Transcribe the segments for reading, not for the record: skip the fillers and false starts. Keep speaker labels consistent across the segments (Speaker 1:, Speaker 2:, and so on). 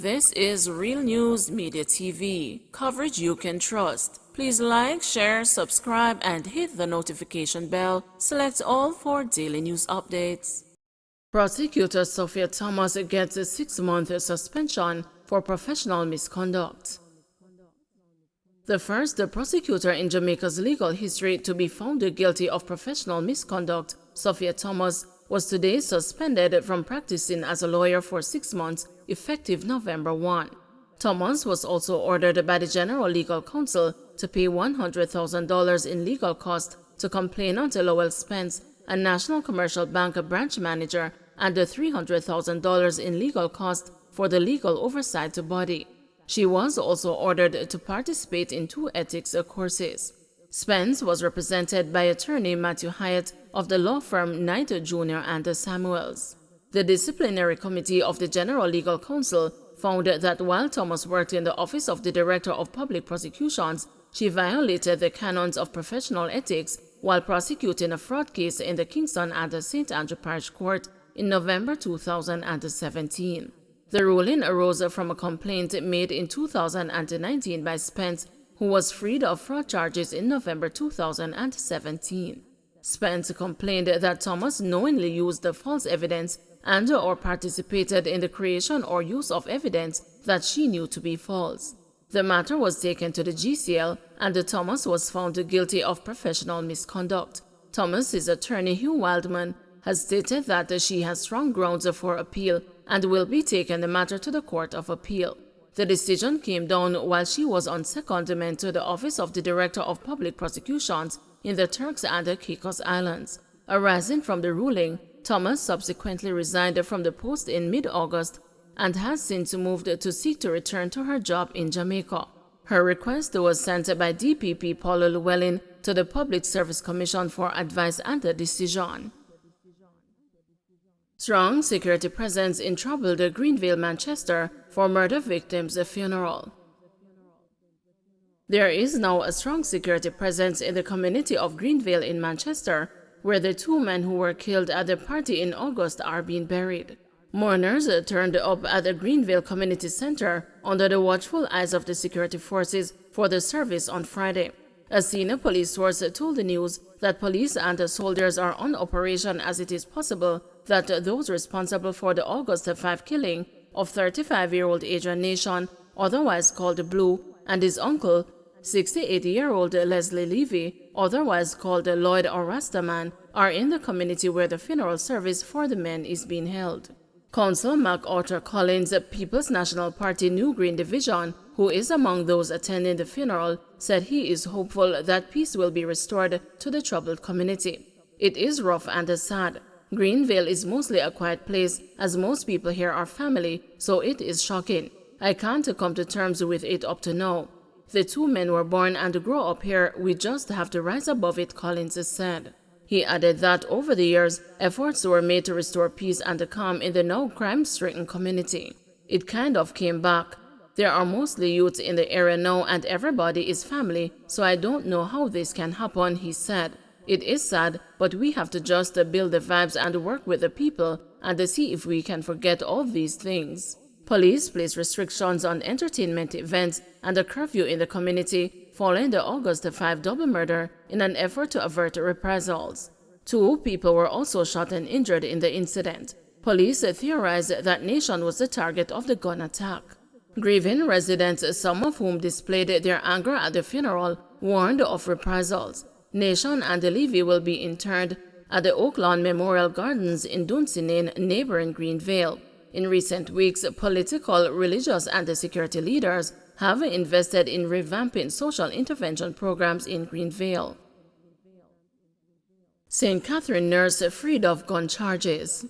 Speaker 1: This is Real News Media TV, coverage you can trust. Please like, share, subscribe, and hit the notification bell. Select all for daily news updates. Prosecutor Sophia Thomas gets a 6-month suspension for professional misconduct. The first prosecutor in Jamaica's legal history to be found guilty of professional misconduct, Sophia Thomas, was today suspended from practicing as a lawyer for 6 months, effective November 1. Thomas was also ordered by the General Legal Counsel to pay $100,000 in legal costs to complainant Lowell Spence, a National Commercial Bank branch manager, and $300,000 in legal costs for the legal oversight body. She was also ordered to participate in 2 ethics courses. Spence was represented by attorney Matthew Hyatt of the law firm Knight Jr. and Samuels. The disciplinary committee of the General Legal Counsel found that while Thomas worked in the Office of the Director of Public Prosecutions, she violated the canons of professional ethics while prosecuting a fraud case in the Kingston and St. Andrew Parish Court in November 2017. The ruling arose from a complaint made in 2019 by Spence, who was freed of fraud charges in November 2017. Spence complained that Thomas knowingly used the false evidence and/or participated in the creation or use of evidence that she knew to be false. The matter was taken to the GCL, and Thomas was found guilty of professional misconduct. Thomas's attorney Hugh Wildman has stated that she has strong grounds for appeal and will be taking the matter to the Court of Appeal. The decision came down while she was on secondment to the Office of the Director of Public Prosecutions in the Turks and Caicos Islands. Arising from the ruling, Thomas subsequently resigned from the post in mid-August and has since moved to seek to return to her job in Jamaica. Her request was sent by DPP Paul Llewellyn to the Public Service Commission for advice and a decision. Strong security presence in troubled Greenville, Manchester for murder victims' funeral. There is now a strong security presence in the community of Greenville in Manchester, where the 2 men who were killed at the party in August are being buried. Mourners turned up at the Greenville Community Center under the watchful eyes of the security forces for the service on Friday. A senior police source told the news that police and soldiers are on operation as it is possible that those responsible for the August 5 killing of 35-year-old Adrian Nation, otherwise called Blue, and his uncle, 68-year-old Leslie Levy, otherwise called Lloyd or Rastaman, are in the community where the funeral service for the men is being held. Council MacArthur Collins, People's National Party New Green Division, who is among those attending the funeral, said he is hopeful that peace will be restored to the troubled community. It is rough and sad. Greenville is mostly a quiet place, as most people here are family, so it is shocking. I can't come to terms with it up to now. The 2 men were born and grew up here, we just have to rise above it, Collins said. He added that over the years, efforts were made to restore peace and calm in the now crime-stricken community. It kind of came back. There are mostly youths in the area now and everybody is family, so I don't know how this can happen, he said. It is sad, but we have to just build the vibes and work with the people and see if we can forget all these things. Police placed restrictions on entertainment events and a curfew in the community following the August 5 double murder in an effort to avert reprisals. 2 people were also shot and injured in the incident. Police theorized that Nation was the target of the gun attack. Grieving residents, some of whom displayed their anger at the funeral, warned of reprisals. Nation and Levy will be interred at the Oaklawn Memorial Gardens in Dunsinane, neighboring Greenville. In recent weeks, political, religious, and security leaders have invested in revamping social intervention programs in Greenville. St. Catherine nurse freed of gun charges.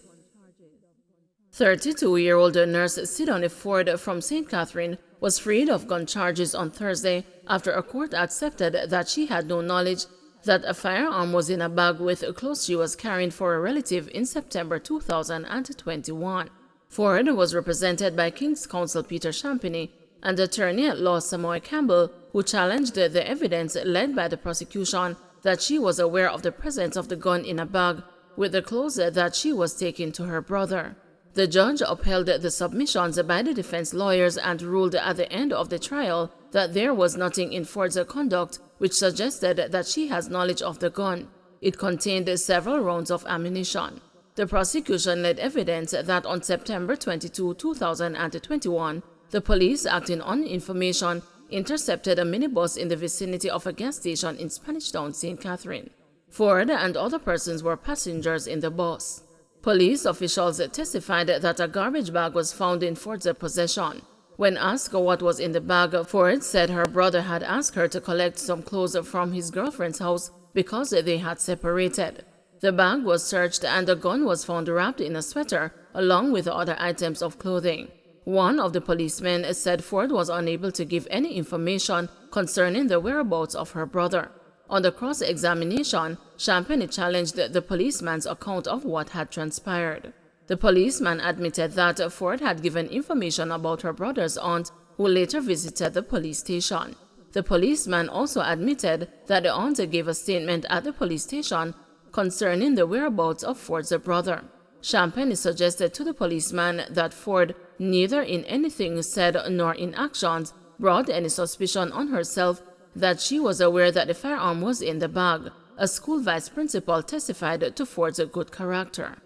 Speaker 1: 32-year-old nurse Sidonie Ford from St. Catherine was freed of gun charges on Thursday after a court accepted that she had no knowledge that a firearm was in a bag with clothes she was carrying for a relative in September 2021. Ford was represented by King's Counsel Peter Champagny and attorney-at-law Samoy Campbell, who challenged the evidence led by the prosecution that she was aware of the presence of the gun in a bag with the clothes that she was taking to her brother. The judge upheld the submissions by the defense lawyers and ruled at the end of the trial that there was nothing in Ford's conduct which suggested that she has knowledge of the gun. It contained several rounds of ammunition. The prosecution led evidence that on September 22, 2021, the police, acting on information, intercepted a minibus in the vicinity of a gas station in Spanish Town, St. Catherine. Ford and other persons were passengers in the bus. Police officials testified that a garbage bag was found in Ford's possession. When asked what was in the bag, Ford said her brother had asked her to collect some clothes from his girlfriend's house because they had separated. The bag was searched and the gun was found wrapped in a sweater along with other items of clothing. One of the policemen said Ford was unable to give any information concerning the whereabouts of her brother. On the cross-examination, Champagne challenged the policeman's account of what had transpired. The policeman admitted that Ford had given information about her brother's aunt, who later visited the police station. The policeman also admitted that the aunt gave a statement at the police station concerning the whereabouts of Ford's brother. Champagne suggested to the policeman that Ford, neither in anything said nor in actions, brought any suspicion on herself that she was aware that the firearm was in the bag. A school vice principal testified to Ford's good character.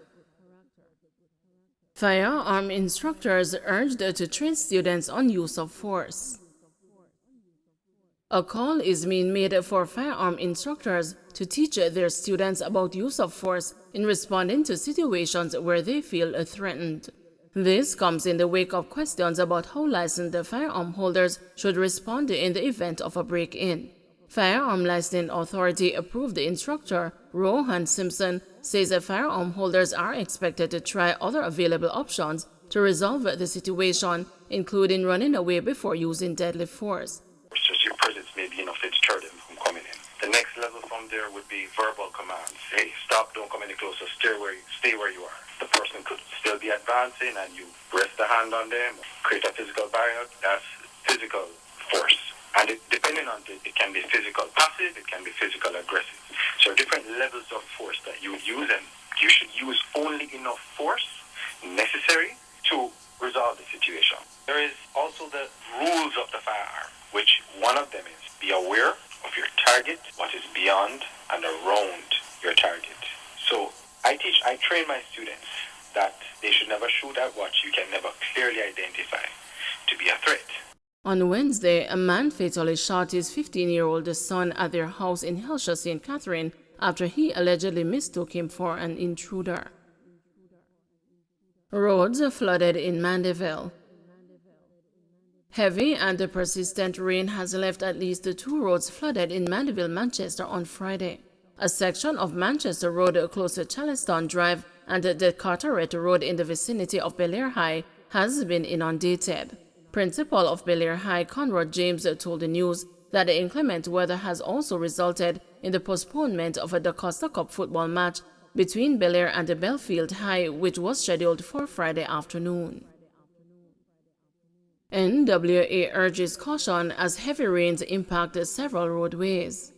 Speaker 1: Firearm instructors urged to train students on use of force. A call is being made for firearm instructors to teach their students about use of force in responding to situations where they feel threatened. This comes in the wake of questions about how licensed firearm holders should respond in the event of a break-in. Firearm Licensing Authority approved instructor Rohan Simpson says that firearm holders are expected to try other available options to resolve the situation, including running away before using deadly force.
Speaker 2: Just your presence may be enough to deter them from coming in. The next level from there would be verbal commands. Hey, stop, don't come any closer, stay where you are. The person could still be advancing and you rest the hand on them, create a physical barrier. That's physical force. And depending on it can be physical passive, it can be physical aggressive. So different levels of force that you would use, and you should use only enough force necessary to resolve the situation. There is also the rules of the firearm, which one of them is be aware of your target, what is beyond and around your target. So I train my students that they should never shoot at what you can never clearly identify to be a threat.
Speaker 1: On Wednesday, a man fatally shot his 15-year-old son at their house in Helsha, St. Catherine, after he allegedly mistook him for an intruder. Roads flooded in Mandeville. Heavy and persistent rain has left at least 2 roads flooded in Mandeville, Manchester on Friday. A section of Manchester Road close to Charleston Drive and the Carteret Road in the vicinity of Bel-Air High has been inundated. Principal of Bel-Air High, Conrad James, told the news that the inclement weather has also resulted in the postponement of a DaCosta Cup football match between Bel-Air and the Belfield High, which was scheduled for Friday afternoon. NWA urges caution as heavy rains impact several roadways.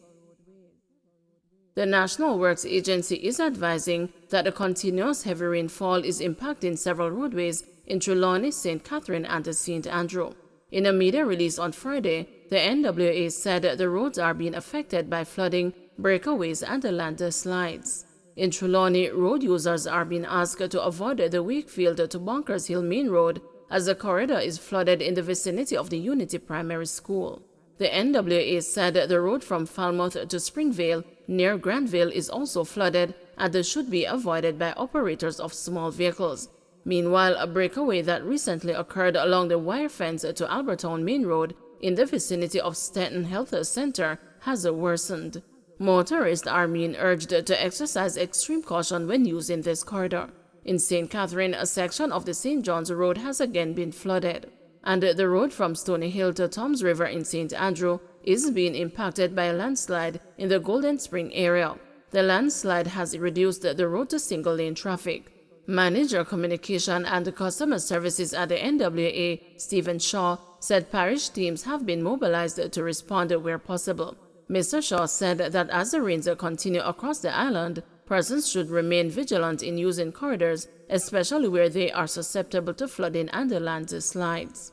Speaker 1: The National Works Agency is advising that the continuous heavy rainfall is impacting several roadways in Trelawney, St. Catherine, and St. Andrew. In a media release on Friday, the NWA said the roads are being affected by flooding, breakaways, and landslides. In Trelawney, road users are being asked to avoid the Wakefield to Bunkers Hill Main Road as the corridor is flooded in the vicinity of the Unity Primary School. The NWA said the road from Falmouth to Springvale near Granville is also flooded and should be avoided by operators of small vehicles. Meanwhile, a breakaway that recently occurred along the wire fence to Albertown Main Road in the vicinity of Stanton Health Center has worsened. Motorists are being urged to exercise extreme caution when using this corridor. In St. Catherine, a section of the St. John's Road has again been flooded, and the road from Stony Hill to Toms River in St. Andrew is being impacted by a landslide in the Golden Spring area. The landslide has reduced the road to single-lane traffic. Manager Communication and Customer Services at the NWA, Stephen Shaw, said parish teams have been mobilized to respond where possible. Mr. Shaw said that as the rains continue across the island, Persons should remain vigilant in using corridors, especially where they are susceptible to flooding and the landslides.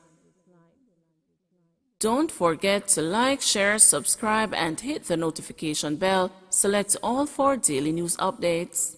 Speaker 1: Don't forget to like, share, subscribe, and hit the notification bell. Select all for daily news updates.